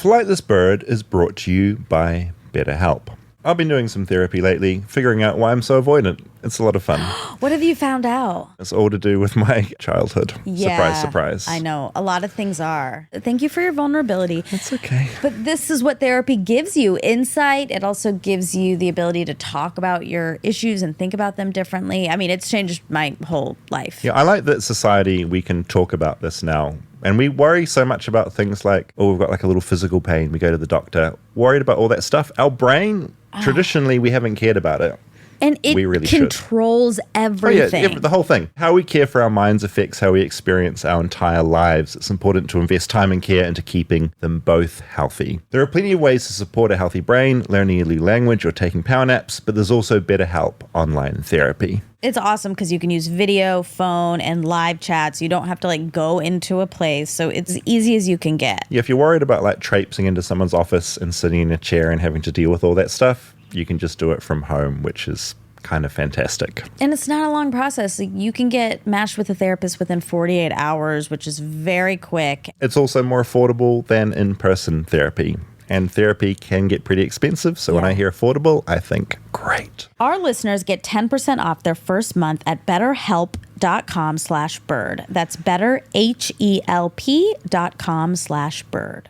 Flightless Bird is brought to you by BetterHelp. I've been doing some therapy lately, figuring out why I'm so avoidant. It's a lot of fun. What have you found out? It's all to do with my childhood. Yeah, surprise, surprise. I know. A lot of things are. Thank you for your vulnerability. It's okay. But this is what therapy gives you, insight. It also gives you the ability to talk about your issues and think about them differently. I mean, it's changed my whole life. Yeah, I like that society, we can talk about this now. And we worry so much about things like, oh, we've got like a little physical pain. We go to the doctor, worried about all that stuff. Our brain, traditionally, we haven't cared about it. And it really controls everything. Oh, yeah, the whole thing. How we care for our minds affects how we experience our entire lives. It's important to invest time and care into keeping them both healthy. There are plenty of ways to support a healthy brain, learning a new language or taking power naps, but there's also BetterHelp online therapy. It's awesome because you can use video, phone, and live chats. You don't have to go into a place. So it's as easy as you can get. Yeah, if you're worried about traipsing into someone's office and sitting in a chair and having to deal with all that stuff, you can just do it from home, which is kind of fantastic. And it's not a long process. You can get matched with a therapist within 48 hours, which is very quick. It's also more affordable than in-person therapy. And therapy can get pretty expensive. So when I hear affordable, I think, great. Our listeners get 10% off their first month at betterhelp.com/bird. That's betterhelp.com/bird.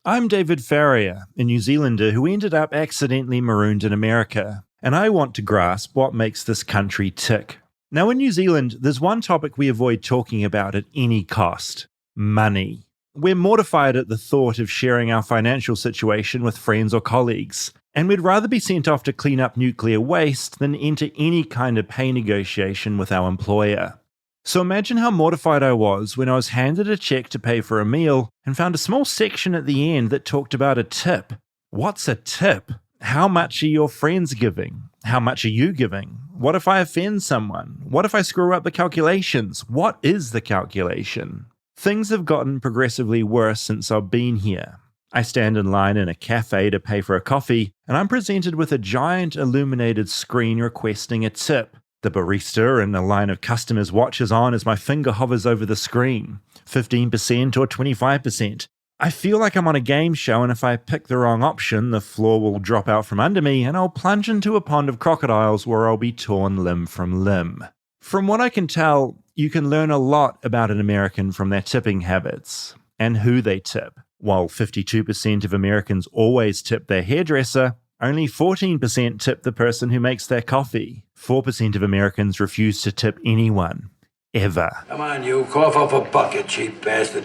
I'm David Farrier, a New Zealander who ended up accidentally marooned in America, and I want to grasp what makes this country tick. Now, in New Zealand, there's one topic we avoid talking about at any cost: money. We're mortified at the thought of sharing our financial situation with friends or colleagues, and we'd rather be sent off to clean up nuclear waste than enter any kind of pay negotiation with our employer. So imagine how mortified I was when I was handed a check to pay for a meal and found a small section at the end that talked about a tip. What's a tip? How much are your friends giving? How much are you giving? What if I offend someone? What if I screw up the calculations? What is the calculation? Things have gotten progressively worse since I've been here. I stand in line in a cafe to pay for a coffee, and I'm presented with a giant illuminated screen requesting a tip. The barista and a line of customers watches on as my finger hovers over the screen. 15% or 25%. I feel like I'm on a game show, and if I pick the wrong option, the floor will drop out from under me and I'll plunge into a pond of crocodiles where I'll be torn limb from limb. From what I can tell, you can learn a lot about an American from their tipping habits and who they tip. While 52% of Americans always tip their hairdresser, only 14% tip the person who makes their coffee. 4% of Americans refuse to tip anyone, ever. Come on, you. Cough up a bucket, cheap bastard.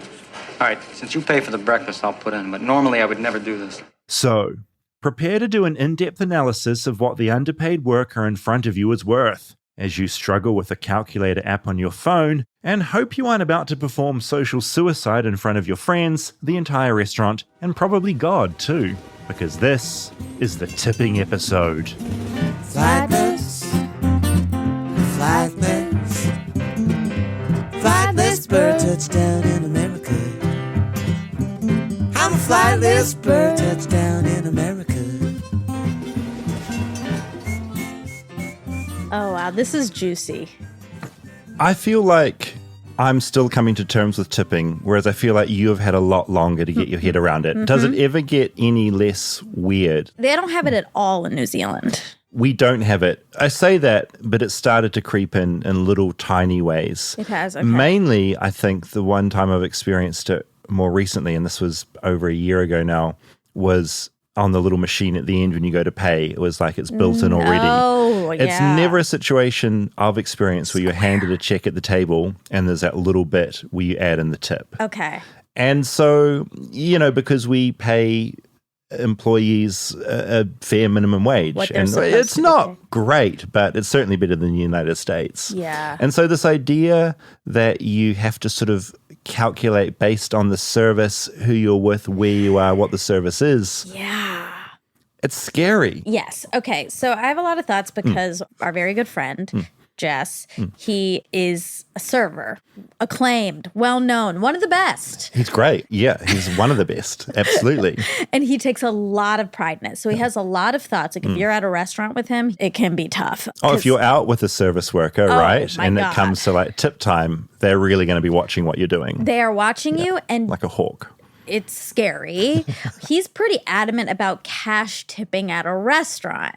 All right, since you pay for the breakfast, I'll put in, but normally I would never do this. So, prepare to do an in-depth analysis of what the underpaid worker in front of you is worth, as you struggle with a calculator app on your phone and hope you aren't about to perform social suicide in front of your friends, the entire restaurant, and probably God too, because this is the tipping episode. Flightless, flightless, flightless bird touchdown in America. I'm a flightless bird touchdown in America. Oh, wow. This is juicy. I feel like I'm still coming to terms with tipping, whereas I feel like you have had a lot longer to get your head around it. Does it ever get any less weird? They don't have it at all in New Zealand. We don't have it. I say that, but it started to creep in little tiny ways. It has, okay. Mainly, I think the one time I've experienced it more recently, and this was over a year ago now, was on the little machine at the end when you go to pay. It was like it's built in already. Oh, yeah. It's never a situation I've experienced where you're handed a check at the table and there's that little bit where you add in the tip. Okay. And so, because we pay employees a fair minimum wage. And it's not great, but it's certainly better than the United States. Yeah. And so this idea that you have to sort of calculate based on the service, who you're with, where you are, what the service is. Yeah. It's scary. Yes. Okay. So I have a lot of thoughts because our very good friend, Jess, he is a server, acclaimed, well-known, one of the best. He's great. Yeah, he's one of the best. Absolutely. And he takes a lot of pride in it. So he has a lot of thoughts. Like if you're at a restaurant with him, it can be tough. Oh, if you're out with a service worker, right? My And God. it comes to tip time, they're really going to be watching what you're doing. They are watching you and like a hawk. it's scary. He's pretty adamant about cash tipping at a restaurant.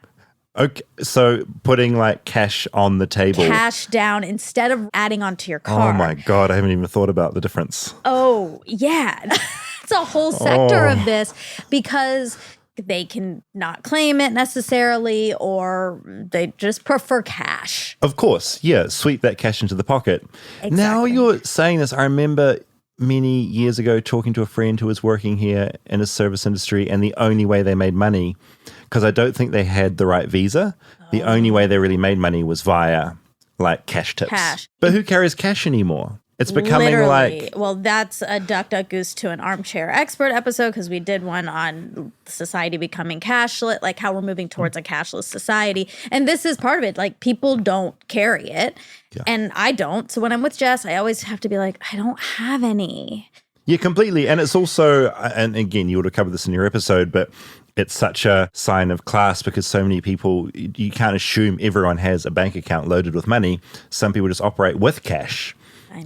Okay, so putting like cash on the table. Cash down instead of adding onto your card. Oh my God, I haven't even thought about the difference. Oh, yeah. It's a whole sector of this because they can not claim it necessarily or they just prefer cash. Of course, yeah, sweep that cash into the pocket. Exactly. Now you're saying this, I remember many years ago talking to a friend who was working here in a service industry, and the only way they made money, because I don't think they had the right visa, the only way they really made money was via like cash tips. Cash. But who carries cash anymore? It's becoming Literally. like... Well, that's a Duck Duck Goose to an Armchair Expert episode because we did one on society becoming cashless, like how we're moving towards a cashless society. And this is part of it. Like people don't carry it and I don't. So when I'm with Jess, I always have to be like, I don't have any. Yeah, completely. And it's also, and again, you would have covered this in your episode, but it's such a sign of class because so many people, you can't assume everyone has a bank account loaded with money. Some people just operate with cash.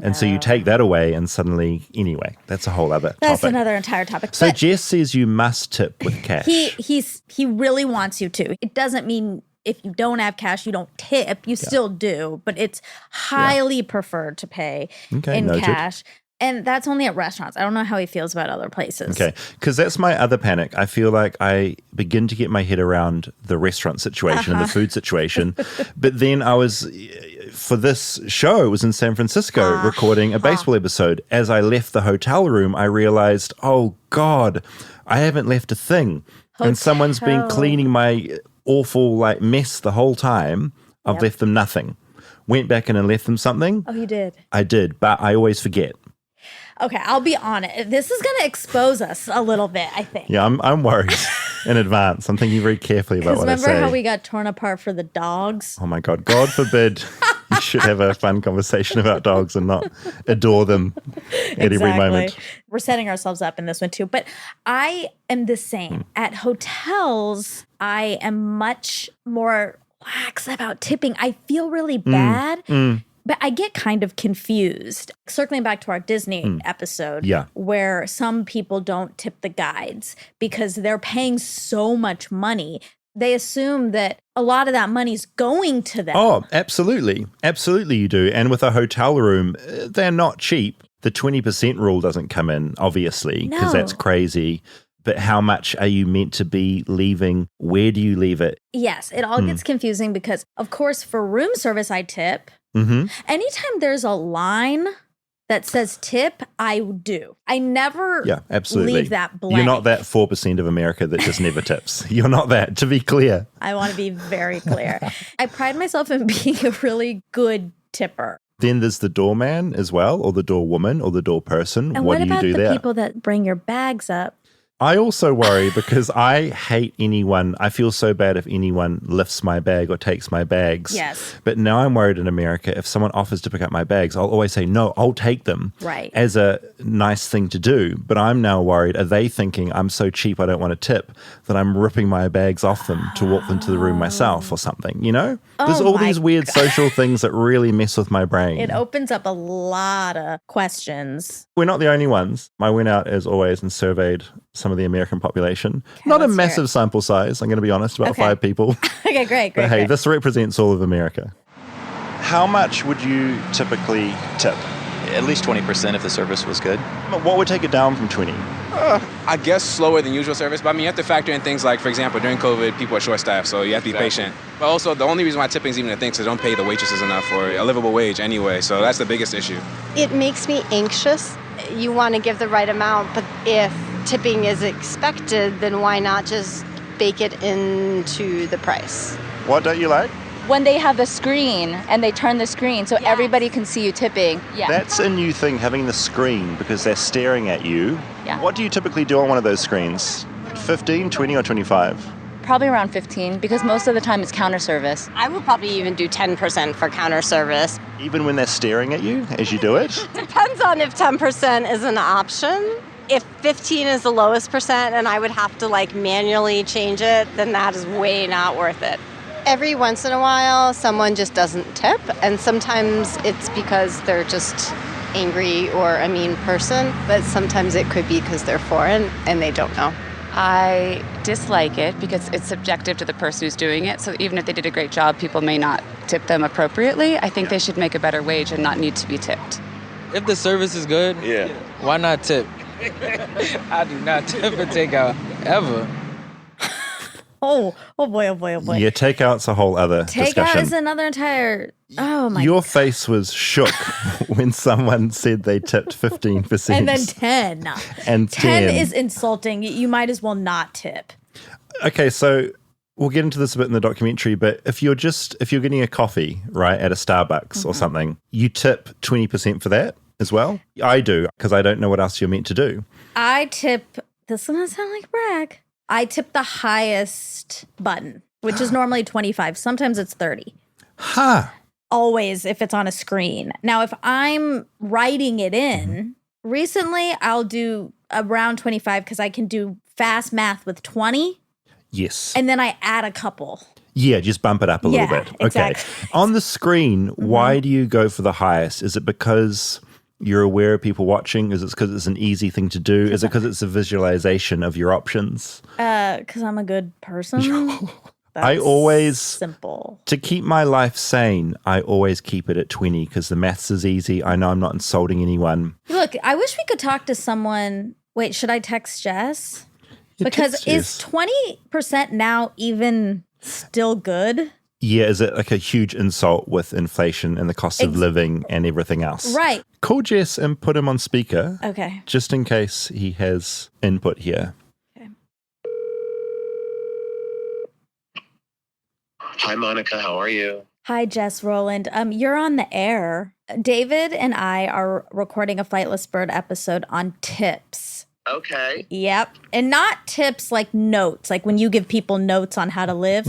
And so you take that away and suddenly, anyway, that's a whole other topic. That's another entire topic. So but Jess says you must tip with cash. He really wants you to. It doesn't mean if you don't have cash, you don't tip. You still do, but it's highly preferred to pay in noted. cash. And that's only at restaurants. I don't know how he feels about other places. Okay, because that's my other panic. I feel like I begin to get my head around the restaurant situation and the food situation. But then I was, for this show, it was in San Francisco recording a baseball episode. As I left the hotel room, I realized, oh God, I haven't left a thing. And someone's been cleaning my awful like mess the whole time. I've left them nothing. Went back in and left them something. Oh, you did? I did, but I always forget. Okay, I'll be honest. This is going to expose us a little bit, I think. Yeah, I'm worried in advance. I'm thinking very carefully about what I say. Remember how we got torn apart for the dogs? Oh my God, God forbid you should have a fun conversation about dogs and not adore them at every moment. We're setting ourselves up in this one too. But I am the same. At hotels, I am much more lax about tipping. I feel really bad. But I get kind of confused. Circling back to our Disney episode, where some people don't tip the guides because they're paying so much money. They assume that a lot of that money's going to them. Oh, absolutely. Absolutely you do. And with a hotel room, they're not cheap. The 20% rule doesn't come in, obviously, because that's crazy. But how much are you meant to be leaving? Where do you leave it? Yes, it all gets confusing because, of course, for room service, I tip. Anytime there's a line that says tip, I do. I never leave that blank. You're not that 4% of America that just never tips. You're not that, to be clear. I want to be very clear. I pride myself in being a really good tipper. Then there's the doorman as well, or the doorwoman, or the door person. And what do you do there? what about the people that bring your bags up? I also worry because I hate anyone. I feel so bad if anyone lifts my bag or takes my bags. Yes. But now I'm worried in America, if someone offers to pick up my bags, I'll always say, no, I'll take them. Right. As a nice thing to do. But I'm now worried, are they thinking I'm so cheap I don't want to tip that I'm ripping my bags off them to walk them to the room myself or something, you know? There's all these weird social things that really mess with my brain. It opens up a lot of questions. We're not the only ones. I went out, as always, and surveyed some of the American population. Okay, not a let's hear massive sample size, I'm going to be honest, about 5 people. Okay, great. But hey, this represents all of America. How much would you typically tip? At least 20% if the service was good. What would take it down from 20? I guess slower than usual service, but I mean, you have to factor in things like, for example, during COVID, people are short-staffed, so you have to be patient. But also, the only reason why tipping is even a thing is they don't pay the waitresses enough or a livable wage anyway, so that's the biggest issue. It makes me anxious. You want to give the right amount, but if tipping is expected, then why not just bake it into the price? What don't you like? When they have the screen and they turn the screen so everybody can see you tipping. Yeah. That's a new thing, having the screen, because they're staring at you. Yeah. What do you typically do on one of those screens? 15, 20, or 25? Probably around 15 because most of the time it's counter service. I would probably even do 10% for counter service. Even when they're staring at you as you do it? Depends on if 10% is an option. If 15 is the lowest percent and I would have to manually change it, then that is way not worth it. Every once in a while, someone just doesn't tip, and sometimes it's because they're just angry or a mean person, but sometimes it could be because they're foreign and they don't know. I dislike it because it's subjective to the person who's doing it. So even if they did a great job, people may not tip them appropriately. I think they should make a better wage and not need to be tipped. If the service is good, why not tip? I do not tip for takeout ever. Oh boy. Yeah, takeout's a whole other discussion. Takeout is another entire. Oh my. Your face was shook when someone said they tipped 15%. And then 10. And 10 is insulting. You might as well not tip. Okay, so we'll get into this a bit in the documentary, but if you're getting a coffee, right, at a Starbucks or something, you tip 20% for that as well? I do, because I don't know what else you're meant to do. I tip, this is going to sound like a brag. I tip the highest button, which is normally 25. Sometimes it's 30. Huh. Always if it's on a screen. Now, if I'm writing it in, recently I'll do around 25 because I can do fast math with 20. Yes. And then I add a couple. Yeah, just bump it up a little bit. Okay. Exactly. On the screen, why do you go for the highest? Is it because you're aware of people watching? Is it because it's an easy thing to do? Is it because it's a visualization of your options? Because I'm a good person. I always, simple. To keep my life sane, I always keep it at 20 because the maths is easy. I know I'm not insulting anyone. Look, I wish we could talk to someone. Wait, should I text Jess? Yeah, because text is Jess. 20% now even still good? Yeah, is it like a huge insult with inflation and the cost of living and everything else? Right. Call Jess and put him on speaker. Okay. Just in case he has input here. Okay. Hi, Monica. How are you? Hi, Jess Rowland. You're on the air. David and I are recording a Flightless Bird episode on tips. Okay. Yep. And not tips like notes, like when you give people notes on how to live,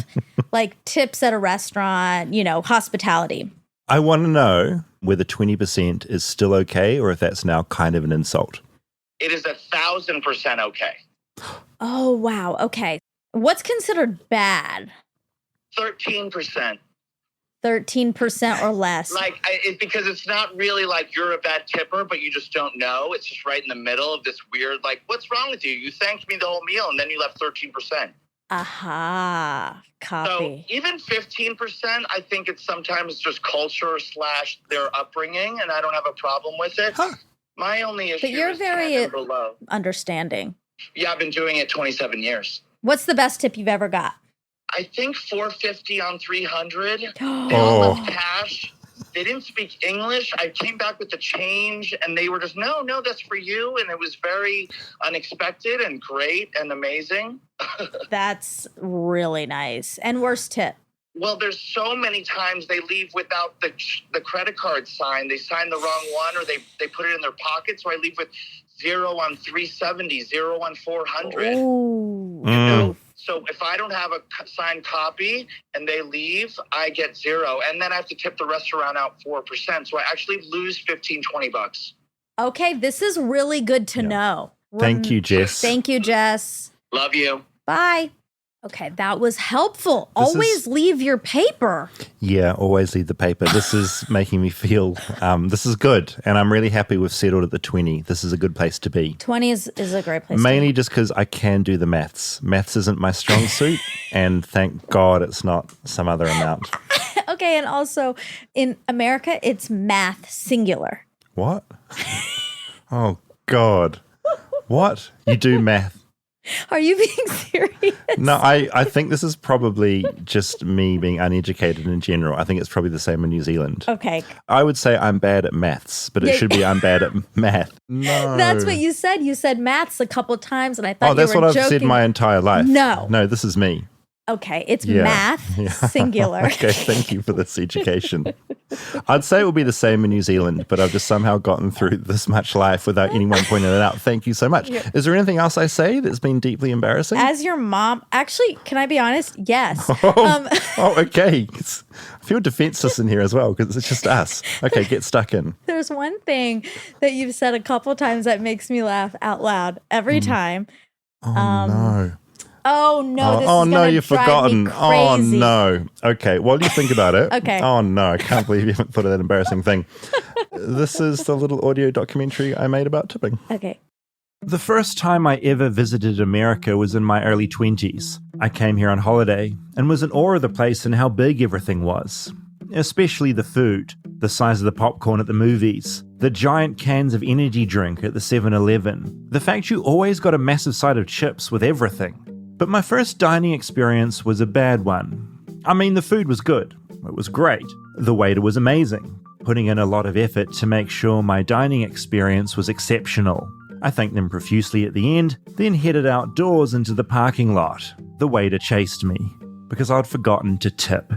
like tips at a restaurant, hospitality. I want to know whether 20% is still okay or if that's now kind of an insult. It is 1,000% okay. Oh, wow. Okay. What's considered bad? 13%. 13% or less. It's because it's not really like you're a bad tipper, but you just don't know. It's just right in the middle of this weird, what's wrong with you? You thanked me the whole meal and then you left 13%. Aha. Copy. So even 15%, I think it's sometimes just culture / their upbringing, and I don't have a problem with it. Huh. My only issue But you're is very 10 and below. understanding. Yeah, I've been doing it 27 years. What's the best tip you've ever got? I think $4.50 on 300. They all Oh. left cash. They didn't speak English. I came back with the change, and they were just, no, that's for you. And it was very unexpected and great and amazing. That's really nice. And worst tip? Well, there's so many times they leave without the credit card sign. They sign the wrong one, or they put it in their pocket. So I leave with 0 on 370, 0 on 400. Ooh. So if I don't have a signed copy and they leave, I get 0. And then I have to tip the restaurant out 4%. So I actually lose $15-20. Okay, this is really good to know. Thank you, Jess. Thank you, Jess. Love you. Bye. Okay, that was helpful. Always leave your paper. Yeah, always leave the paper. This is making me feel, this is good. And I'm really happy we've settled at the 20. This is a good place to be. 20 is a great place Mainly to be. just because I can do the maths. Maths isn't my strong suit. And thank God it's not some other amount. Okay, and also in America, it's math singular. What? Oh, God. What? You do math? Are you being serious? No, I think this is probably just me being uneducated in general. I think it's probably the same in New Zealand. Okay. I would say I'm bad at maths, but it should be I'm bad at math. No. That's what you said. You said maths a couple times, and I thought that's you were what joking. I've said my entire life. No, this is me. Okay, it's math singular. Okay, thank you for this education. I'd say it would be the same in New Zealand, but I've just somehow gotten through this much life without anyone pointing it out. Thank you so much. Yeah. Is there anything else I say that's been deeply embarrassing? As your mom, actually, can I be honest? Yes. Okay. I feel defenseless in here as well because it's just us. Okay, get stuck in. There's one thing that you've said a couple times that makes me laugh out loud every time. Oh, no. Oh no! This oh is no, gonna you've drive forgotten. Me Oh crazy. no. Okay, while you think about it. Okay. Oh no, I can't believe you haven't thought of that embarrassing thing. This is the little audio documentary I made about tipping. Okay. The first time I ever visited America was in my early 20s. I came here on holiday and was in awe of the place and how big everything was. Especially the food, the size of the popcorn at the movies, the giant cans of energy drink at the 7-Eleven, the fact you always got a massive side of chips with everything. But my first dining experience was a bad one. I mean, the food was good. It was great. The waiter was amazing, putting in a lot of effort to make sure my dining experience was exceptional. I thanked them profusely at the end, then headed outdoors into the parking lot. The waiter chased me because I'd forgotten to tip.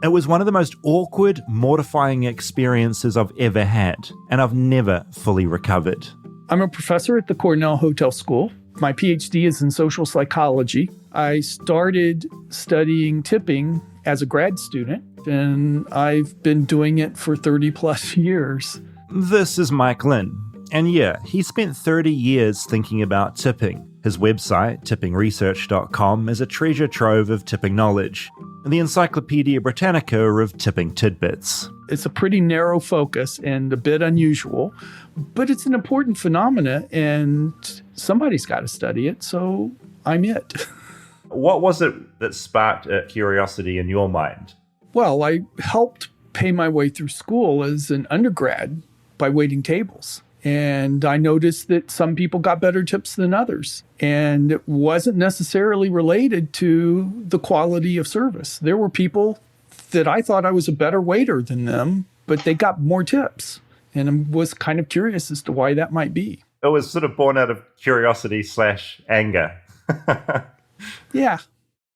It was one of the most awkward, mortifying experiences I've ever had, and I've never fully recovered. I'm a professor at the Cornell Hotel School. My PhD is in social psychology. I started studying tipping as a grad student, and I've been doing it for 30 plus years. This is Mike Lynn. And yeah, he spent 30 years thinking about tipping. His website, tippingresearch.com, is a treasure trove of tipping knowledge, the Encyclopedia Britannica of tipping tidbits. It's a pretty narrow focus and a bit unusual, but it's an important phenomena and somebody's got to study it, so I'm it. What was it that sparked a curiosity in your mind? Well, I helped pay my way through school as an undergrad by waiting tables. And I noticed that some people got better tips than others. And it wasn't necessarily related to the quality of service. There were people that I thought I was a better waiter than them, but they got more tips. And I was kind of curious as to why that might be. It was sort of born out of curiosity/anger. Yeah.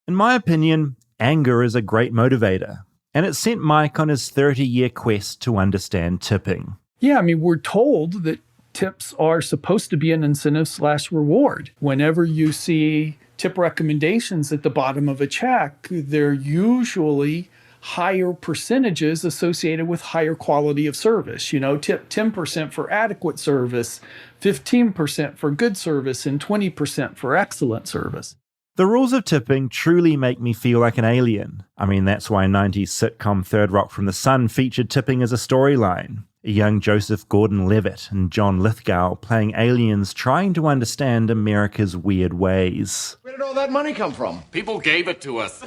In my opinion, anger is a great motivator. And it sent Mike on his 30-year quest to understand tipping. Yeah, I mean, we're told that tips are supposed to be an incentive/reward. Whenever you see tip recommendations at the bottom of a check, they're usually higher percentages associated with higher quality of service. You know, tip 10% for adequate service, 15% for good service, and 20% for excellent service. The rules of tipping truly make me feel like an alien. I mean, that's why 90s sitcom Third Rock from the Sun featured tipping as a storyline. A young Joseph Gordon-Levitt and John Lithgow playing aliens trying to understand America's weird ways. Where did all that money come from? People gave it to us.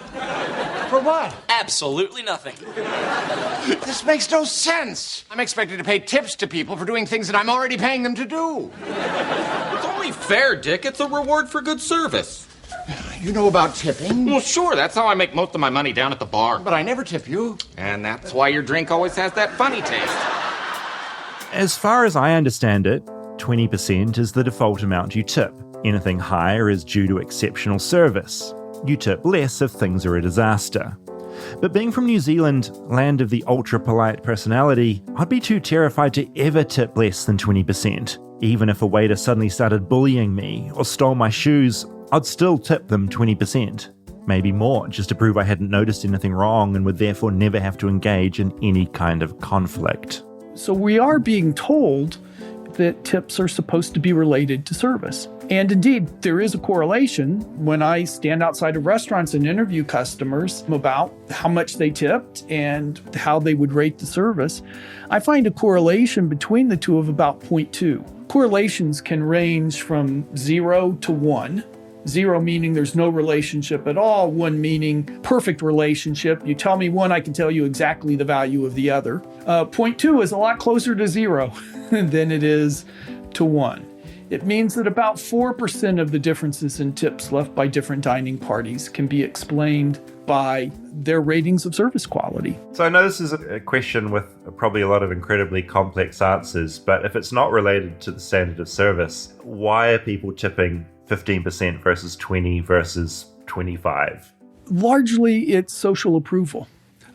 For what? Absolutely nothing. This makes no sense. I'm expected to pay tips to people for doing things that I'm already paying them to do. It's only fair, Dick. It's a reward for good service. You know about tipping? Well, sure. That's how I make most of my money down at the bar. But I never tip you. And that's why your drink always has that funny taste. As far as I understand it, 20% is the default amount you tip. Anything higher is due to exceptional service. You tip less if things are a disaster. But being from New Zealand, land of the ultra-polite personality, I'd be too terrified to ever tip less than 20%. Even if a waiter suddenly started bullying me or stole my shoes, I'd still tip them 20%. Maybe more, just to prove I hadn't noticed anything wrong and would therefore never have to engage in any kind of conflict. So we are being told that tips are supposed to be related to service. And indeed, there is a correlation. When I stand outside of restaurants and interview customers about how much they tipped and how they would rate the service, I find a correlation between the two of about 0.2. Correlations can range from 0 to 1. 0 meaning there's no relationship at all, 1 meaning perfect relationship. You tell me one, I can tell you exactly the value of the other. 0.2 is a lot closer to 0 than it is to 1. It means that about 4% of the differences in tips left by different dining parties can be explained by their ratings of service quality. So I know this is a question with probably a lot of incredibly complex answers, but if it's not related to the standard of service, why are people tipping 15% versus 20 versus 25? Largely, it's social approval.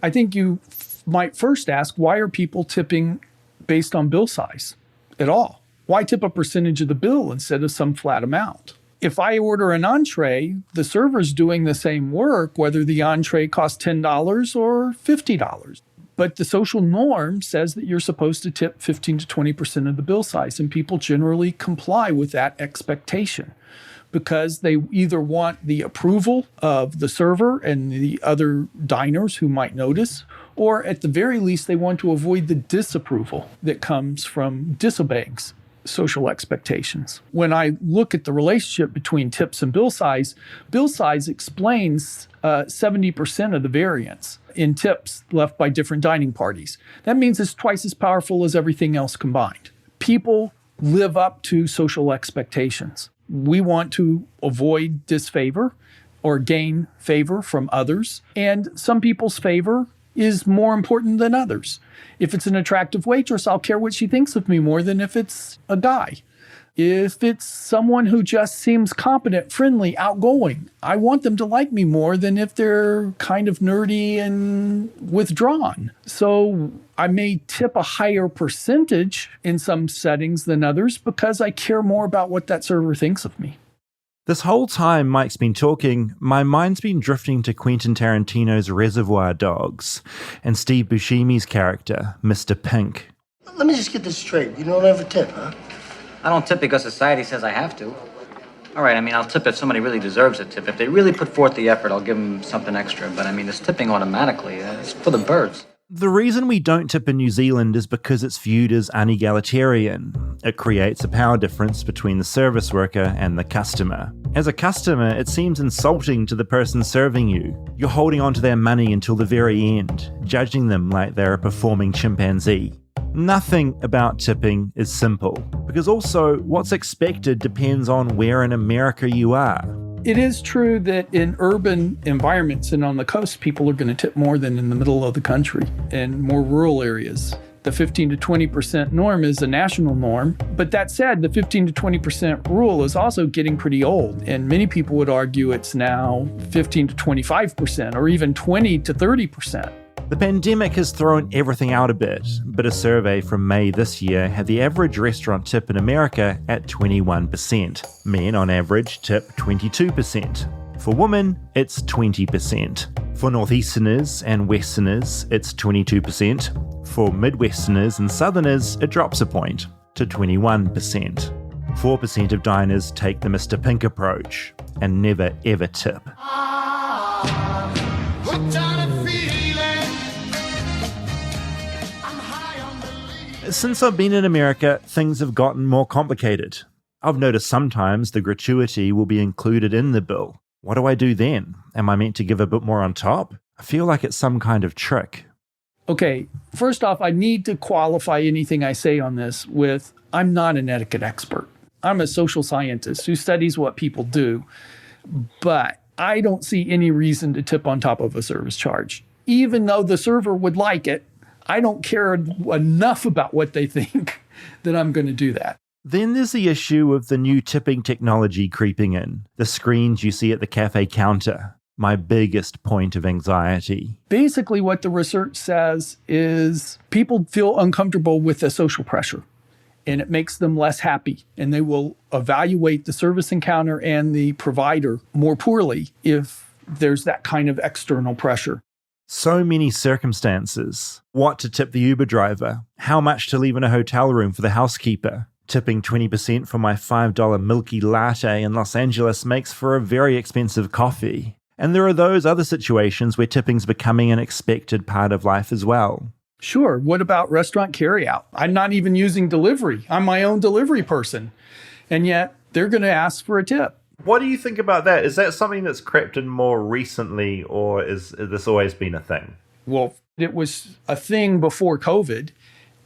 I think you might first ask, why are people tipping based on bill size at all? Why tip a percentage of the bill instead of some flat amount? If I order an entree, the server's doing the same work, whether the entree costs $10 or $50. But the social norm says that you're supposed to tip 15 to 20% of the bill size, and people generally comply with that expectation. because they either want the approval of the server and the other diners who might notice, or at the very least, they want to avoid the disapproval that comes from disobeying social expectations. When I look at the relationship between tips and bill size explains 70% of the variance in tips left by different dining parties. That means it's twice as powerful as everything else combined. People live up to social expectations. We want to avoid disfavor or gain favor from others, and some people's favor is more important than others. If it's an attractive waitress, I'll care what she thinks of me more than if it's a guy. If it's someone who just seems competent, friendly, outgoing, I want them to like me more than if they're kind of nerdy and withdrawn. So I may tip a higher percentage in some settings than others because I care more about what that server thinks of me. This whole time Mike's been talking, my mind's been drifting to Quentin Tarantino's Reservoir Dogs and Steve Buscemi's character, Mr. Pink. Let me just get this straight. You don't ever tip, huh? I don't tip because society says I have to. All right, I'll tip if somebody really deserves a tip. If they really put forth the effort, I'll give them something extra. But this tipping automatically, it's for the birds. The reason we don't tip in New Zealand is because it's viewed as unegalitarian. It creates a power difference between the service worker and the customer. As a customer, it seems insulting to the person serving you. You're holding on to their money until the very end, judging them like they're a performing chimpanzee. Nothing about tipping is simple, because also what's expected depends on where in America you are. It is true that in urban environments and on the coast, people are going to tip more than in the middle of the country and more rural areas. The 15 to 20% norm is a national norm. But that said, the 15 to 20% rule is also getting pretty old. And many people would argue it's now 15 to 25% or even 20 to 30%. The pandemic has thrown everything out a bit, but a survey from May this year had the average restaurant tip in America at 21%. Men, on average, tip 22%. For women, it's 20%. For Northeasterners and Westerners, it's 22%. For Midwesterners and Southerners, it drops a point to 21%. 4% of diners take the Mr. Pink approach and never ever tip. Since I've been in America, things have gotten more complicated. I've noticed sometimes the gratuity will be included in the bill. What do I do then? Am I meant to give a bit more on top? I feel like it's some kind of trick. Okay, first off, I need to qualify anything I say on this with, I'm not an etiquette expert. I'm a social scientist who studies what people do, but I don't see any reason to tip on top of a service charge. Even though the server would like it, I don't care enough about what they think that I'm going to do that. Then there's the issue of the new tipping technology creeping in, the screens you see at the cafe counter. My biggest point of anxiety. Basically, what the research says is people feel uncomfortable with the social pressure, and it makes them less happy, and they will evaluate the service encounter and the provider more poorly if there's that kind of external pressure. So many circumstances. What to tip the Uber driver, how much to leave in a hotel room for the housekeeper. Tipping 20% for my $5 milky latte in Los Angeles makes for a very expensive coffee. And there are those other situations where tipping's becoming an expected part of life as well. Sure. What about restaurant carryout? I'm not even using delivery. I'm my own delivery person. And yet they're going to ask for a tip. What do you think about that? Is that something that's crept in more recently, or has this always been a thing? Well, it was a thing before COVID.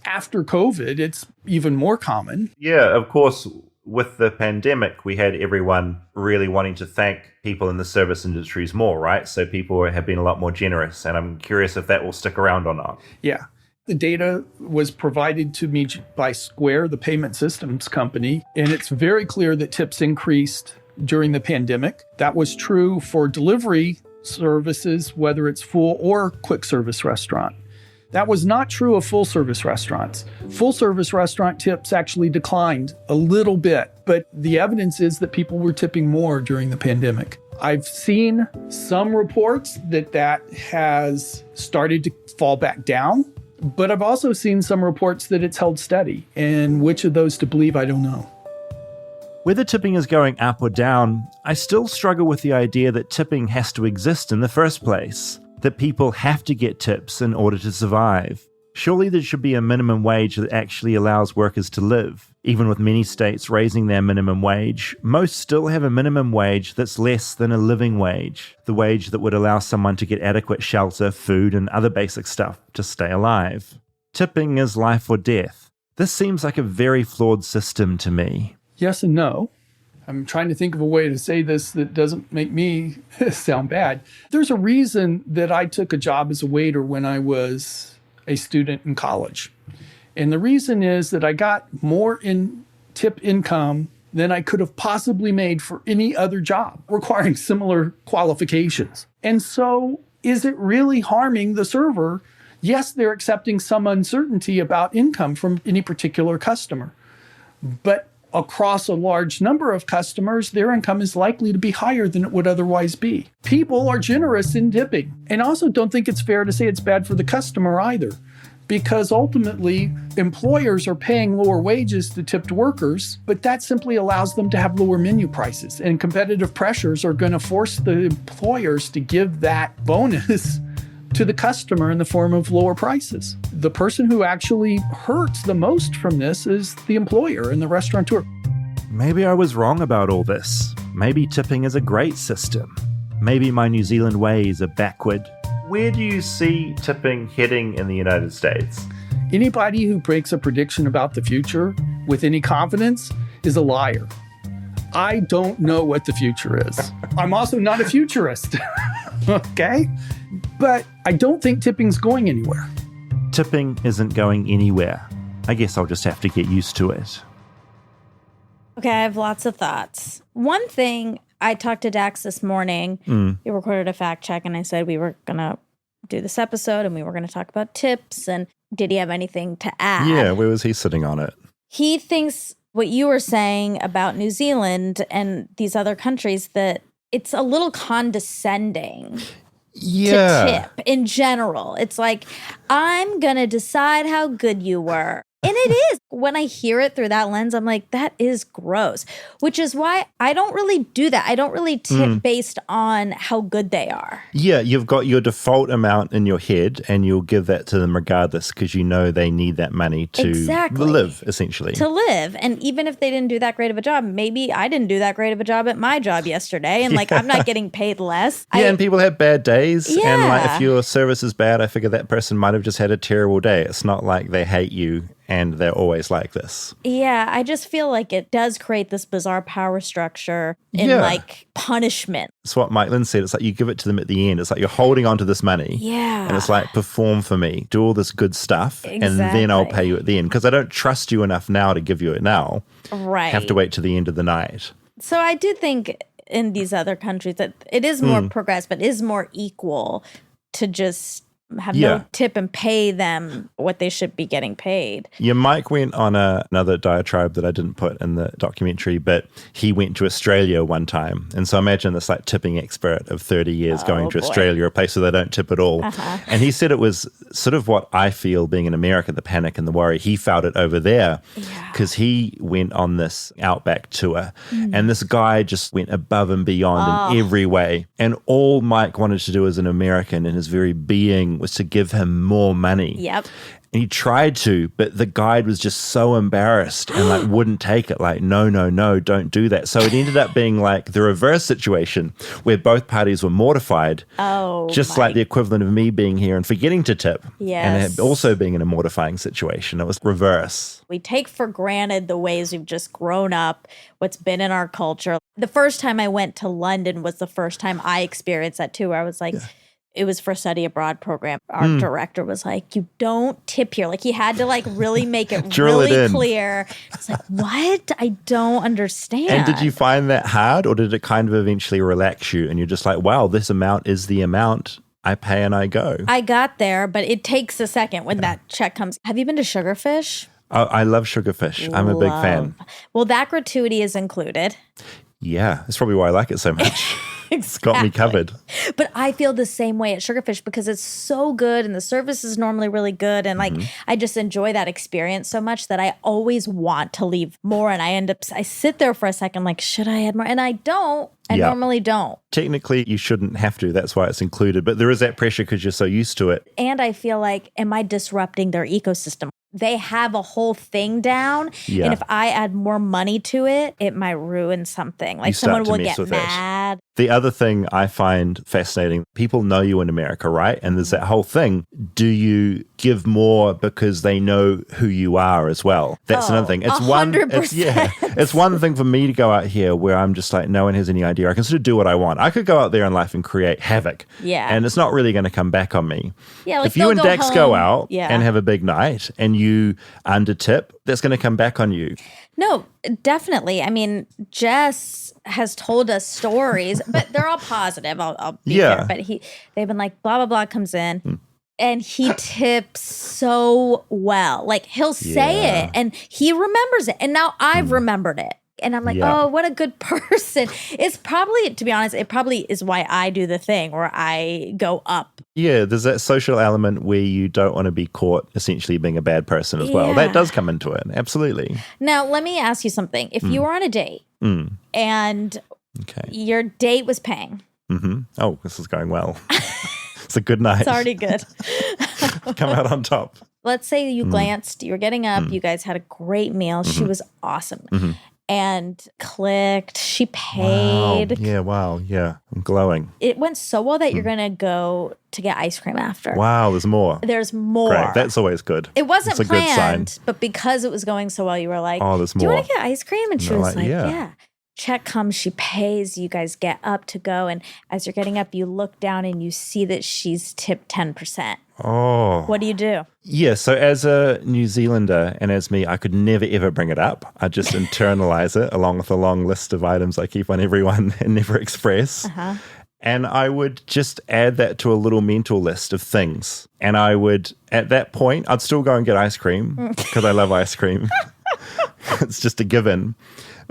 After COVID, it's even more common. Yeah, of course, with the pandemic, we had everyone really wanting to thank people in the service industries more, right? So people have been a lot more generous, and I'm curious if that will stick around or not. Yeah. The data was provided to me by Square, the payment systems company, and it's very clear that tips increased during the pandemic. That was true for delivery services, whether it's full or quick service restaurant. That was not true of full service restaurants. Full service restaurant tips actually declined a little bit, but the evidence is that people were tipping more during the pandemic. I've seen some reports that has started to fall back down, but I've also seen some reports that it's held steady. And which of those to believe, I don't know. Whether tipping is going up or down, I still struggle with the idea that tipping has to exist in the first place, that people have to get tips in order to survive. Surely there should be a minimum wage that actually allows workers to live. Even with many states raising their minimum wage, most still have a minimum wage that's less than a living wage, the wage that would allow someone to get adequate shelter, food, and other basic stuff to stay alive. Tipping is life or death. This seems like a very flawed system to me. Yes and no. I'm trying to think of a way to say this that doesn't make me sound bad. There's a reason that I took a job as a waiter when I was a student in college. And the reason is that I got more in tip income than I could have possibly made for any other job requiring similar qualifications. And so is it really harming the server? Yes, they're accepting some uncertainty about income from any particular customer. But across a large number of customers, their income is likely to be higher than it would otherwise be. People are generous in tipping. And I also don't think it's fair to say it's bad for the customer either, because ultimately employers are paying lower wages to tipped workers, but that simply allows them to have lower menu prices. And competitive pressures are going to force the employers to give that bonus to the customer in the form of lower prices. The person who actually hurts the most from this is the employer and the restaurateur. Maybe I was wrong about all this. Maybe tipping is a great system. Maybe my New Zealand ways are backward. Where do you see tipping heading in the United States? Anybody who makes a prediction about the future with any confidence is a liar. I don't know what the future is. I'm also not a futurist. Okay? But I don't think tipping's going anywhere. Tipping isn't going anywhere. I guess I'll just have to get used to it. Okay, I have lots of thoughts. One thing, I talked to Dax this morning. He recorded a fact check, and I said we were going to do this episode, and we were going to talk about tips, and did he have anything to add? Yeah, where was he sitting on it? He thinks what you were saying about New Zealand and these other countries, that it's a little condescending. To tip in general. It's like, I'm going to decide how good you were. And it is. When I hear it through that lens, I'm like, that is gross, which is why I don't really do that. I don't really tip based on how good they are. Yeah, you've got your default amount in your head and you'll give that to them regardless because you know they need that money to live, essentially. To live. And even if they didn't do that great of a job, maybe I didn't do that great of a job at my job yesterday. And like, I'm not getting paid less. And people have bad days. Yeah. And like, if your service is bad, I figure that person might have just had a terrible day. It's not like they hate you and they're always like this. Yeah, I just feel like it does create this bizarre power structure in like punishment. It's what Mike Lynn said. It's like you give it to them at the end. It's like you're holding on to this money. Yeah. And it's like, perform for me. Do all this good stuff. Exactly. And then I'll pay you at the end. Because I don't trust you enough now to give you it now. Right. Have to wait to the end of the night. So I do think in these other countries that it is more progressive, but is more equal to just have no tip and pay them what they should be getting paid. Yeah, Mike went on another diatribe that I didn't put in the documentary, but he went to Australia one time. And so imagine this like tipping expert of 30 years going to Australia, a place where they don't tip at all. And he said it was sort of what I feel being in America, the panic and the worry. He felt it over there because he went on this Outback tour and this guy just went above and beyond in every way. And all Mike wanted to do as an American in his very being was to give him more money. Yep. And he tried to, but the guide was just so embarrassed and like wouldn't take it. Like, no, don't do that. So it ended up being like the reverse situation where both parties were mortified. Just like the equivalent of me being here and forgetting to tip. Yes. And it also being in a mortifying situation. It was reverse. We take for granted the ways we've just grown up, what's been in our culture. The first time I went to London was the first time I experienced that too, where I was like, it was for a study abroad program. Our director was like, you don't tip here. Like he had to like really make it really clear. It's like, what? I don't understand. And did you find that hard or did it kind of eventually relax you? And you're just like, wow, this amount is the amount I pay and I go. I got there, but it takes a second when that check comes. Have you been to Sugarfish? Oh, I love Sugarfish. I'm a big fan. Well, that gratuity is included. Yeah, that's probably why I like it so much. It's got me covered. But I feel the same way at Sugarfish because it's so good and the service is normally really good. And like, I just enjoy that experience so much that I always want to leave more. And I sit there for a second like, should I add more? And I don't. I normally don't. Technically, you shouldn't have to. That's why it's included. But there is that pressure because you're so used to it. And I feel like, am I disrupting their ecosystem? They have a whole thing down. Yeah. And if I add more money to it, it might ruin something. Like someone will get mad. The other thing I find fascinating, people know you in America, right? And there's that whole thing. Do you give more because they know who you are as well? That's another thing. It's 100%. It's one thing for me to go out here where I'm just like, no one has any idea. I can sort of do what I want. I could go out there in life and create havoc. Yeah. And it's not really going to come back on me. Yeah, like if you and Dax go out Yeah. and have a big night and you undertip, that's going to come back on you. No, definitely. I mean, Jess has told us stories, but they're all positive. I'll be fair. But they've been like, blah, blah, blah comes in. And he tips so well. Like he'll say it and he remembers it. And now I've remembered it. And I'm like, oh, what a good person. It's probably, to be honest, it probably is why I do the thing where I go up. Yeah, there's that social element where you don't want to be caught essentially being a bad person as well. That does come into it. Absolutely. Now, let me ask you something. If you were on a date and your date was paying. Oh, this is going well. It's a good night. It's already good. Come out on top. Let's say you glanced, you were getting up, you guys had a great meal. She was awesome. And clicked. She paid. Wow. Yeah. I'm glowing. It went so well that you're going to go to get ice cream after. Wow. There's more. There's more. Great. That's always good. It wasn't It's a good sign. planned, but because it was going so well, you were like, oh, there's do you more. want to get ice cream? And she And was they're like, like, yeah. Check comes, she pays, you guys get up to go. And as you're getting up, you look down and you see that she's tipped 10%. Oh. What do you do? Yeah, so as a New Zealander and as me, I could never ever bring it up. I just internalize it along with a long list of items I keep on everyone and never express. And I would just add that to a little mental list of things. And I would, at that point, I'd still go and get ice cream because I love ice cream. It's just a given.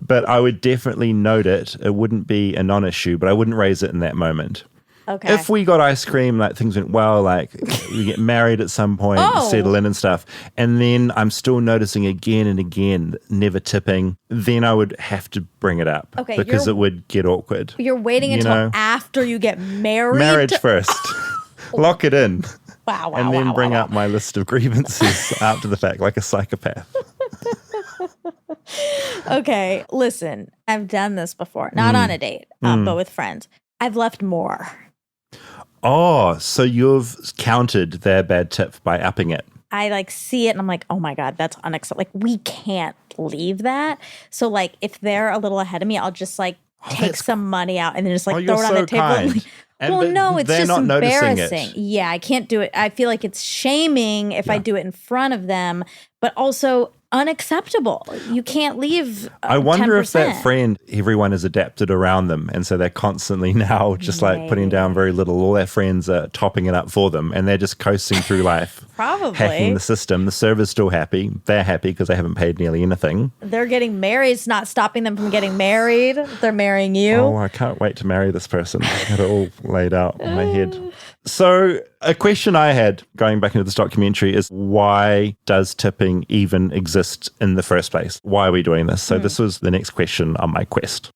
But I would definitely note it. It wouldn't be a non-issue, but I wouldn't raise it in that moment. Okay. If we got ice cream, like things went well, like we get married at some point, settle in and stuff, and then I'm still noticing again and again, never tipping, then I would have to bring it up because it would get awkward. You're waiting until after you get married? Marriage first. Lock it in. Wow. And then bring up my list of grievances after the fact, like a psychopath. Okay, listen, I've done this before. Not on a date, but with friends. I've left more. Oh, so you've countered their bad tip by upping it. I like see it and I'm like, oh my God, that's unacceptable. Like we can't leave that. So like if they're a little ahead of me, I'll just like take some money out and then just like throw it on the table. Kind. Well, no, it's just not embarrassing. Yeah, I can't do it. I feel like it's shaming if I do it in front of them, but also unacceptable. You can't leave. I wonder 10%. if that friend, everyone has adapted around them. And so they're constantly now just like putting down very little. All their friends are topping it up for them. And they're just coasting through life. Probably. Hacking the system. The server's still happy. They're happy because they haven't paid nearly anything. They're getting married. It's not stopping them from getting married. They're marrying you. Oh, I can't wait to marry this person. I had it all laid out in my head. So a question I had going back into this documentary is why does tipping even exist in the first place? Why are we doing this? So this was the next question on my quest.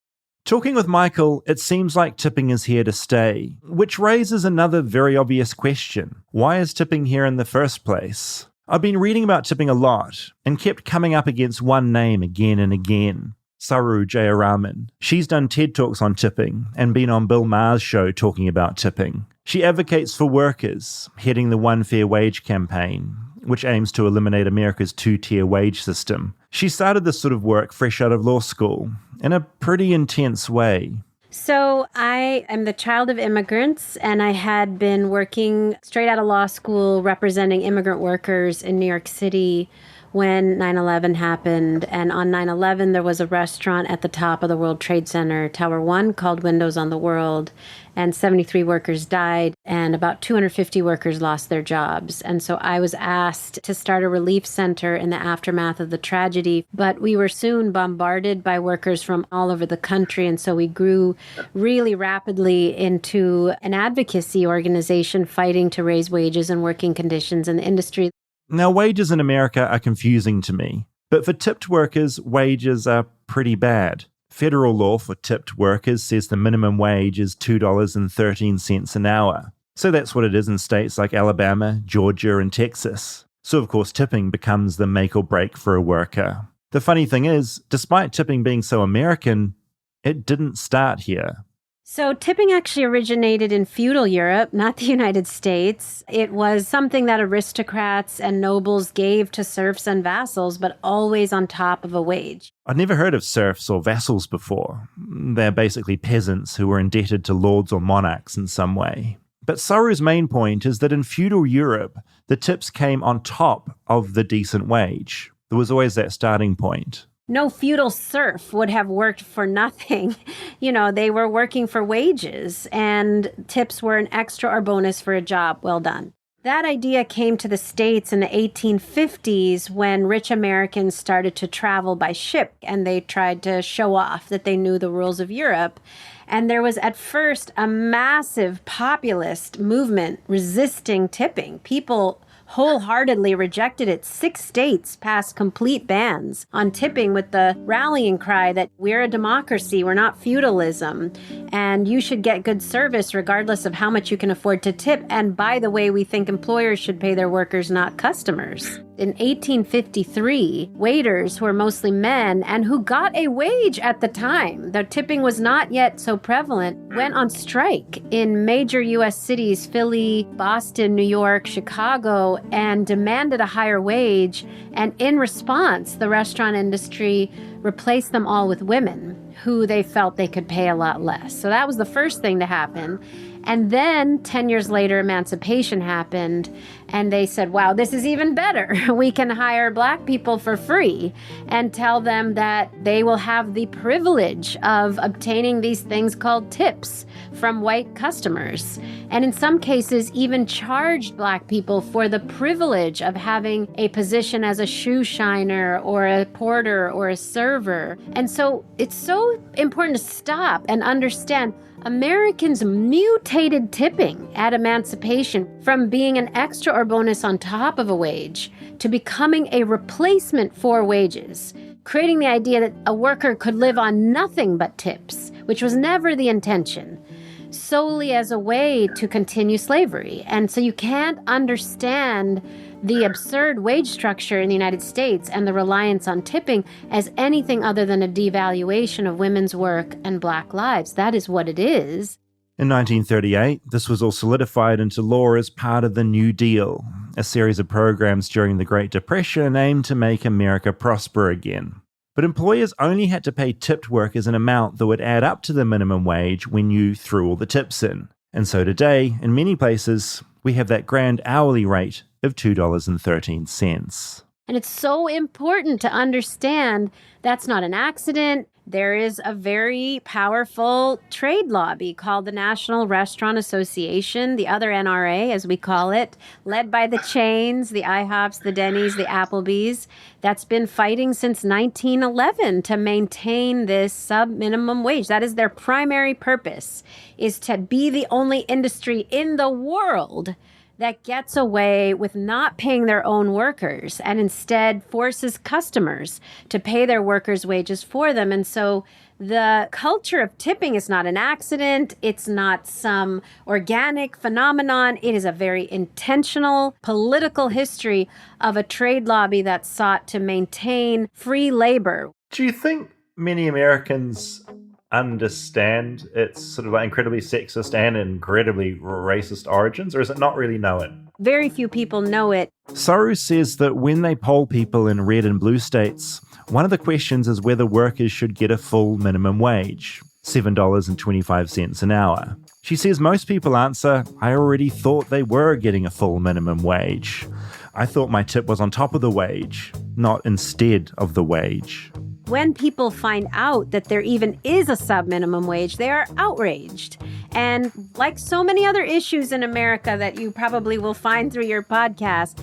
Talking with Michael, it seems like tipping is here to stay, which raises another very obvious question. Why is tipping here in the first place? I've been reading about tipping a lot and kept coming up against one name again and again. Saru Jayaraman. She's done TED Talks on tipping and been on Bill Maher's show talking about tipping. She advocates for workers, heading the One Fair Wage campaign, which aims to eliminate America's two-tier wage system. She started this sort of work fresh out of law school in a pretty intense way. So I am the child of immigrants, and I had been working straight out of law school representing immigrant workers in New York City when 9/11 happened. And on 9/11, there was a restaurant at the top of the World Trade Center, Tower 1, called Windows on the World. And 73 workers died, and about 250 workers lost their jobs. And so I was asked to start a relief center in the aftermath of the tragedy. But we were soon bombarded by workers from all over the country. And so we grew really rapidly into an advocacy organization fighting to raise wages and working conditions in the industry. Now, wages in America are confusing to me, but for tipped workers, wages are pretty bad. Federal law for tipped workers says the minimum wage is $2.13 an hour. So that's what it is in states like Alabama, Georgia, and Texas. So of course, tipping becomes the make or break for a worker. The funny thing is, despite tipping being so American, it didn't start here. So tipping actually originated in feudal Europe, not the United States. It was something that aristocrats and nobles gave to serfs and vassals, but always on top of a wage. I'd never heard of serfs or vassals before. They're basically peasants who were indebted to lords or monarchs in some way. But Saru's main point is that in feudal Europe, the tips came on top of the decent wage. There was always that starting point. No feudal serf would have worked for nothing. They were working for wages, and tips were an extra or bonus for a job well done. That idea came to the States in the 1850s when rich Americans started to travel by ship, and they tried to show off that they knew the rules of Europe. And there was at first a massive populist movement resisting tipping. People wholeheartedly rejected it. 6 states passed complete bans on tipping with the rallying cry that we're a democracy, we're not feudalism, and you should get good service regardless of how much you can afford to tip. And by the way, we think employers should pay their workers, not customers. In 1853, waiters, who were mostly men and who got a wage at the time, the tipping was not yet so prevalent, went on strike in major U.S. cities, Philly, Boston, New York, Chicago, and demanded a higher wage. And in response, the restaurant industry replaced them all with women who they felt they could pay a lot less. So that was the first thing to happen. And then 10 years later, emancipation happened, and they said, wow, this is even better. We can hire Black people for free and tell them that they will have the privilege of obtaining these things called tips from white customers. And in some cases, even charged Black people for the privilege of having a position as a shoe shiner or a porter or a server. And so it's so important to stop and understand Americans mutated tipping at emancipation from being an extra or bonus on top of a wage to becoming a replacement for wages, creating the idea that a worker could live on nothing but tips, which was never the intention, solely as a way to continue slavery. And so you can't understand the absurd wage structure in the United States and the reliance on tipping as anything other than a devaluation of women's work and Black lives. That is what it is. In 1938, this was all solidified into law as part of the New Deal, a series of programs during the Great Depression aimed to make America prosper again. But employers only had to pay tipped workers an amount that would add up to the minimum wage when you threw all the tips in. And so today, in many places, we have that grand hourly rate of $2.13. And it's so important to understand that's not an accident. There is a very powerful trade lobby called the National Restaurant Association, the other NRA, as we call it, led by the chains, the IHOPs, the Denny's, the Applebee's, that's been fighting since 1911 to maintain this sub-minimum wage. That is their primary purpose, is to be the only industry in the world that gets away with not paying their own workers and instead forces customers to pay their workers' wages for them. And so the culture of tipping is not an accident. It's not some organic phenomenon. It is a very intentional political history of a trade lobby that sought to maintain free labor. Do you think many Americans understand its sort of like incredibly sexist and incredibly racist origins, or is it not really known? Very few people know it. Saru says that when they poll people in red and blue states, one of the questions is whether workers should get a full minimum wage, $7.25 an hour. She says most people answer, I already thought they were getting a full minimum wage. I thought my tip was on top of the wage. not instead of the wage. When people find out that there even is a sub-minimum wage, they are outraged. And like so many other issues in America that you probably will find through your podcast,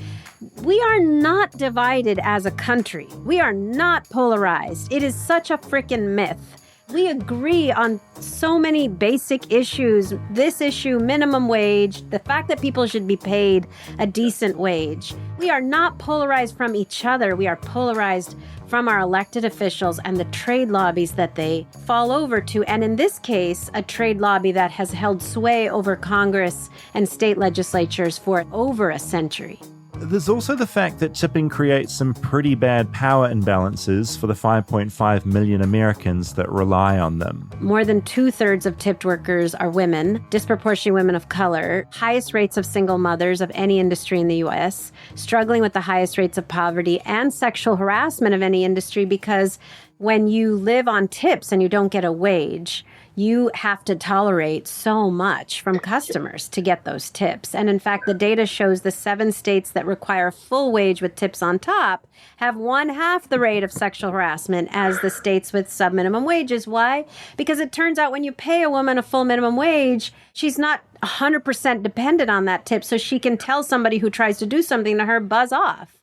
we are not divided as a country. We are not polarized. It is such a freaking myth. We agree on so many basic issues. This issue, minimum wage, the fact that people should be paid a decent wage. We are not polarized from each other. We are polarized from our elected officials and the trade lobbies that they fall over to. And in this case, a trade lobby that has held sway over Congress and state legislatures for over a century. There's also the fact that tipping creates some pretty bad power imbalances for the 5.5 million Americans that rely on them. More than 2/3 of tipped workers are women, disproportionately women of color, highest rates of single mothers of any industry in the U.S., struggling with the highest rates of poverty and sexual harassment of any industry, because when you live on tips and you don't get a wage, you have to tolerate so much from customers to get those tips. And in fact, the data shows the 7 states that require full wage with tips on top have 1/2 the rate of sexual harassment as the states with sub-minimum wages. Why? Because it turns out when you pay a woman a full minimum wage, she's not 100% dependent on that tip, so she can tell somebody who tries to do something to her, buzz off.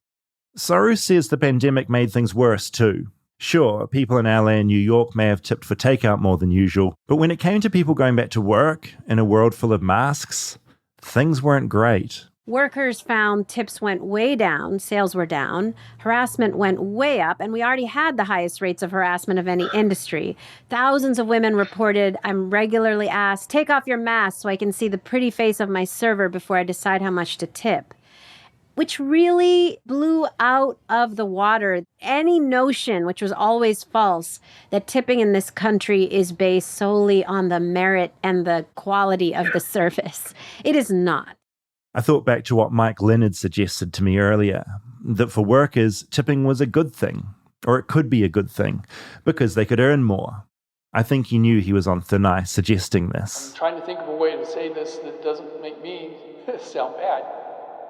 Saru says the pandemic made things worse too. Sure, people in LA and New York may have tipped for takeout more than usual, but when it came to people going back to work in a world full of masks, things weren't great. Workers found tips went way down, sales were down, harassment went way up, and we already had the highest rates of harassment of any industry. Thousands of women reported, I'm regularly asked, take off your mask so I can see the pretty face of my server before I decide how much to tip. Which really blew out of the water any notion, which was always false, that tipping in this country is based solely on the merit and the quality of the service. It is not. I thought back to what Mike Lynn had suggested to me earlier, that for workers, tipping was a good thing, or it could be a good thing, because they could earn more. I think he knew he was on thin ice suggesting this. I'm trying to think of a way to say this that doesn't make me sound bad.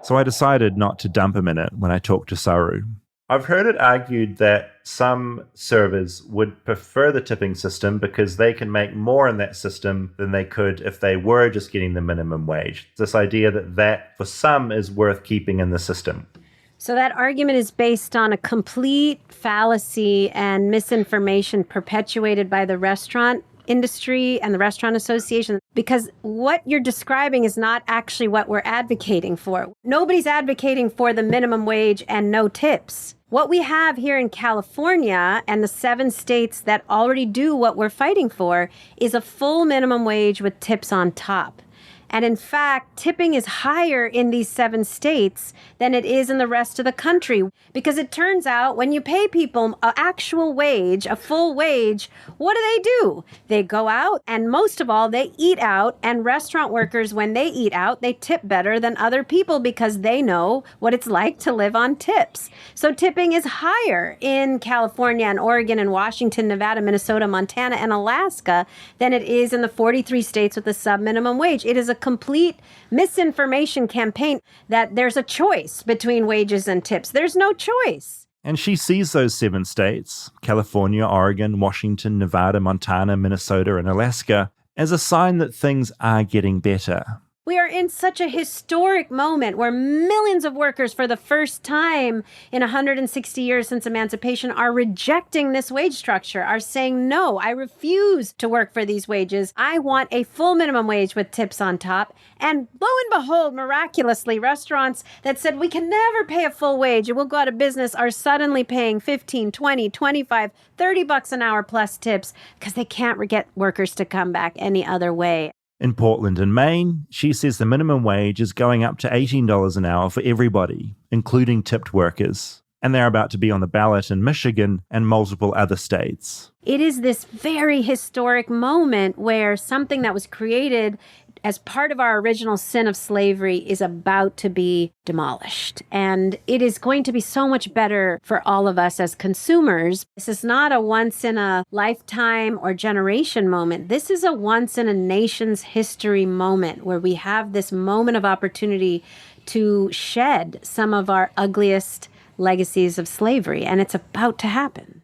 So I decided not to dump him in it when I talked to Saru. I've heard it argued that some servers would prefer the tipping system because they can make more in that system than they could if they were just getting the minimum wage. This idea that for some is worth keeping in the system. So that argument is based on a complete fallacy and misinformation perpetuated by the restaurant industry and the Restaurant Association, because what you're describing is not actually what we're advocating for. Nobody's advocating for the minimum wage and no tips. What we have here in California and the 7 states that already do what we're fighting for is a full minimum wage with tips on top. And in fact, tipping is higher in these 7 states than it is in the rest of the country. Because it turns out when you pay people an actual wage, a full wage, what do? They go out and most of all, they eat out. And restaurant workers, when they eat out, they tip better than other people because they know what it's like to live on tips. So tipping is higher in California and Oregon and Washington, Nevada, Minnesota, Montana, and Alaska than it is in the 43 states with the sub-minimum wage. It is a complete misinformation campaign that there's a choice between wages and tips. There's no choice. And she sees those 7 states, California, Oregon, Washington, Nevada, Montana, Minnesota, and Alaska, as a sign that things are getting better. We are in such a historic moment where millions of workers for the first time in 160 years since emancipation are rejecting this wage structure, are saying, no, I refuse to work for these wages. I want a full minimum wage with tips on top. And lo and behold, miraculously, restaurants that said we can never pay a full wage and we'll go out of business are suddenly paying $15, $20, $25, $30 an hour plus tips because they can't get workers to come back any other way. In Portland and Maine, she says the minimum wage is going up to $18 an hour for everybody, including tipped workers. And they're about to be on the ballot in Michigan and multiple other states. It is this very historic moment where something that was created as part of our original sin of slavery is about to be demolished. And it is going to be so much better for all of us as consumers. This is not a once in a lifetime or generation moment. This is a once in a nation's history moment where we have this moment of opportunity to shed some of our ugliest, legacies of slavery, and it's about to happen.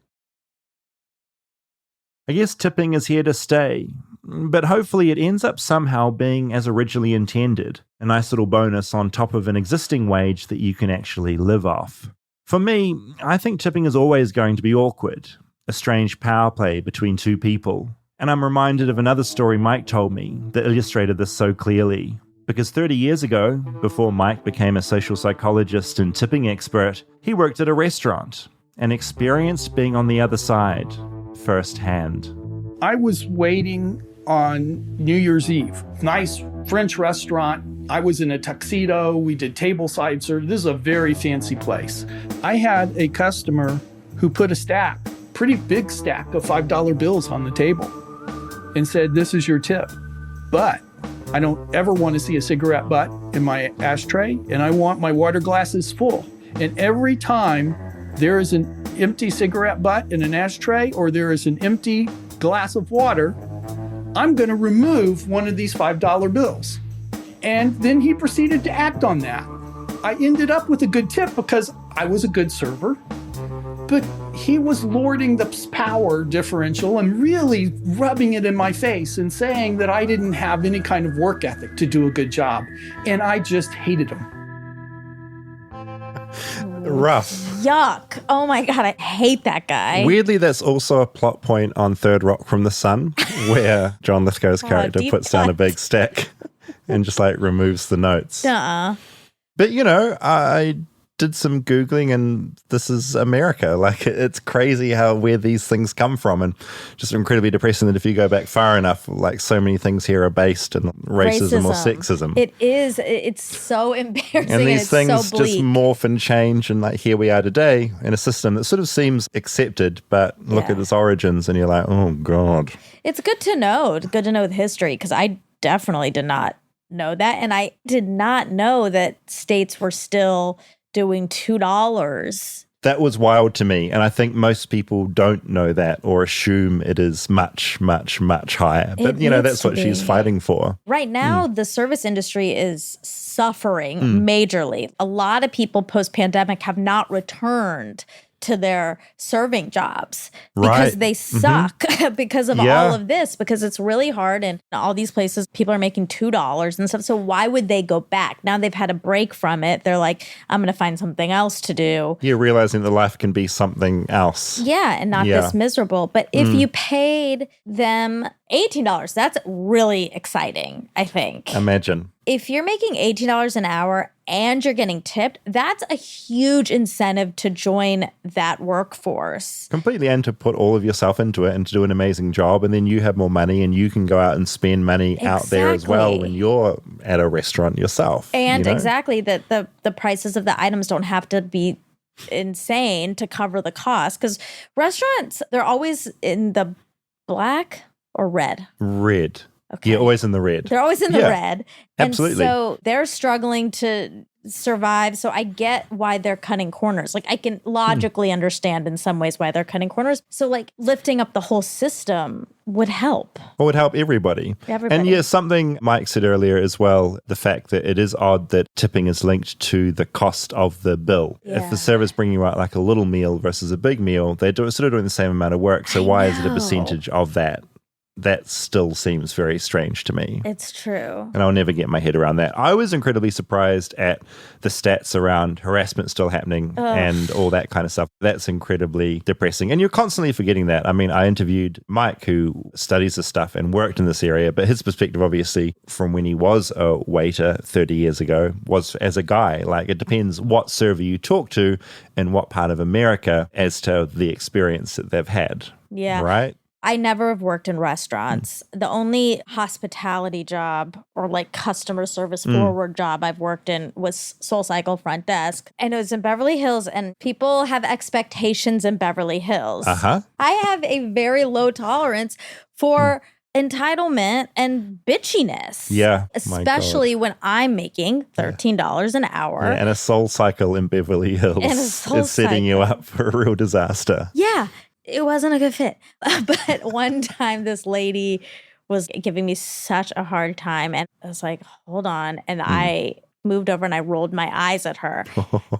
I guess tipping is here to stay, but hopefully it ends up somehow being as originally intended, a nice little bonus on top of an existing wage that you can actually live off. For me, I think tipping is always going to be awkward, a strange power play between two people. And I'm reminded of another story Mike told me that illustrated this so clearly. Because 30 years ago, before Mike became a social psychologist and tipping expert, he worked at a restaurant and experienced being on the other side firsthand. I was waiting on New Year's Eve. Nice French restaurant. I was in a tuxedo. We did tableside service. This is a very fancy place. I had a customer who put a stack, pretty big stack of $5 bills on the table and said, "This is your tip. But I don't ever want to see a cigarette butt in my ashtray, and I want my water glasses full. And every time there is an empty cigarette butt in an ashtray or there is an empty glass of water, I'm going to remove one of these $5 bills." And then he proceeded to act on that. I ended up with a good tip because I was a good server, but he was lording the power differential and really rubbing it in my face and saying that I didn't have any kind of work ethic to do a good job. And I just hated him. Rough. Yuck. Oh my God, I hate that guy. Weirdly, that's also a plot point on Third Rock from the Sun, where John Lithgow's character puts down a big stack and just like removes the notes. But you know, I did some Googling and this is America. Like, it's crazy how where these things come from, and just incredibly depressing that if you go back far enough, like so many things here are based in racism or sexism. It is. It's so embarrassing. And these things so bleak. just morph and change, and like here we are today in a system that sort of seems accepted, but look at its origins and you're like, oh God. It's good to know. It's good to know the history, because I definitely did not know that. And I did not know that states were still doing $2. That was wild to me. And I think most people don't know that or assume it is much, much, much higher. But, you know, that's what she's fighting for. Right now, the service industry is suffering majorly. A lot of people post-pandemic have not returned to their serving jobs because they suck because of all of this, because it's really hard. And all these places, people are making $2 and stuff. So why would they go back? Now they've had a break from it. They're like, I'm going to find something else to do. You're realizing that life can be something else. Yeah, and not this miserable. But if you paid them $18, that's really exciting, I think. Imagine. If you're making $18 an hour and you're getting tipped, that's a huge incentive to join that workforce. Completely, and to put all of yourself into it and to do an amazing job. And then you have more money and you can go out and spend money out there as well when you're at a restaurant yourself. And exactly, that the prices of the items don't have to be insane to cover the cost. Because restaurants, they're always in the black or red? Red. Okay. Yeah, always in the red. They're always in the red. Absolutely. And so they're struggling to survive. So I get why they're cutting corners. Like, I can logically understand in some ways why they're cutting corners. So like lifting up the whole system would help. It would help everybody. And yeah, something Mike said earlier as well, the fact that it is odd that tipping is linked to the cost of the bill. If the server's bringing you out like a little meal versus a big meal, they're sort of doing the same amount of work. So why is it a percentage of that? That still seems very strange to me. It's true. And I'll never get my head around that. I was incredibly surprised at the stats around harassment still happening and all that kind of stuff. That's incredibly depressing. And you're constantly forgetting that. I mean, I interviewed Mike, who studies this stuff and worked in this area, but his perspective, obviously, from when he was a waiter 30 years ago, was as a guy. Like, it depends what server you talk to and what part of America as to the experience that they've had. Yeah. Right? I never have worked in restaurants. The only hospitality job or like customer service forward job I've worked in was Soul Cycle front desk. And it was in Beverly Hills, and people have expectations in Beverly Hills. I have a very low tolerance for entitlement and bitchiness. Yeah. Especially when I'm making $13 an hour. Yeah, and a Soul Cycle in Beverly Hills is setting you up for a real disaster. Yeah. It wasn't a good fit. But one time this lady was giving me such a hard time, and I was like, hold on. And I moved over and I rolled my eyes at her.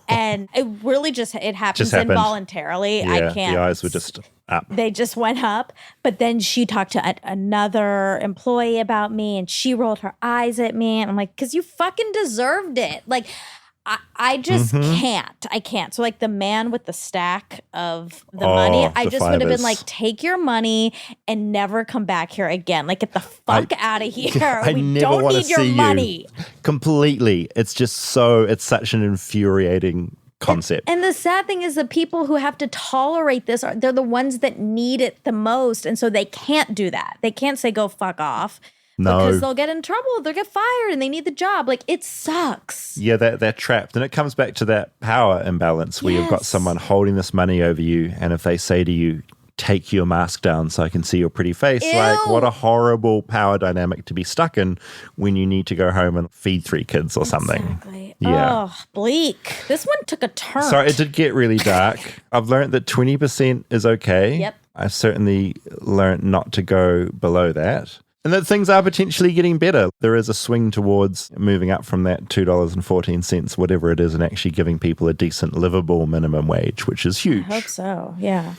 And it really it happens Just happened. involuntarily. Yeah, I can't. the eyes were just up. They just went up. But then she talked to another employee about me and she rolled her eyes at me. And I'm like, because you fucking deserved it. Like, I just can't. I can't. So like the man with the stack of the money, I just would have been like, take your money and never come back here again. Like, get the fuck out of here. We don't need your money. Completely. It's just it's such an infuriating concept. And the sad thing is the people who have to tolerate this, they're the ones that need it the most. And so they can't do that. They can't say, go fuck off. No. Because they'll get in trouble. They'll get fired and they need the job. Like, it sucks. Yeah, they're trapped. And it comes back to that power imbalance where you've got someone holding this money over you. And if they say to you, take your mask down so I can see your pretty face, like, what a horrible power dynamic to be stuck in when you need to go home and feed 3 kids or something. Exactly. Yeah. Oh, bleak. This one took a turn. So it did get really dark. I've learned that 20% is okay. Yep. I've certainly learned not to go below that. And that things are potentially getting better. There is a swing towards moving up from that $2.14, whatever it is, and actually giving people a decent, livable minimum wage, which is huge. I hope so. Yeah.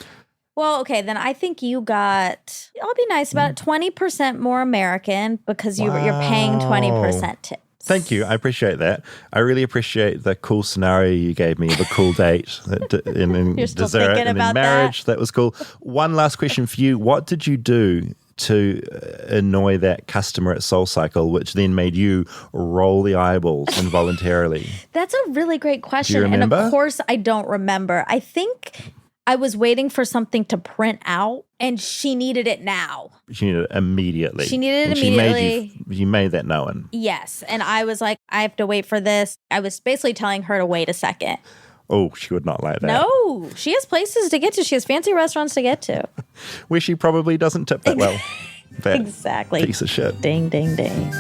Well, okay, then I think you got, I'll be nice about it, 20% more American because you're paying 20% tips. Thank you. I appreciate that. I really appreciate the cool scenario you gave me of a cool date in You're still dessert thinking and about in marriage. That was cool. One last question for you. What did you do to annoy that customer at SoulCycle, which then made you roll the eyeballs involuntarily? That's a really great question. Do you remember? And of course, I don't remember. I think I was waiting for something to print out and she needed it now. She needed it immediately. She needed it And immediately. You made that known. Yes. And I was like, I have to wait for this. I was basically telling her to wait a second. Oh, she would not like that. No, she has places to get to. She has fancy restaurants to get to. Where she probably doesn't tip that well. That Exactly. piece of shit. Ding, ding, ding.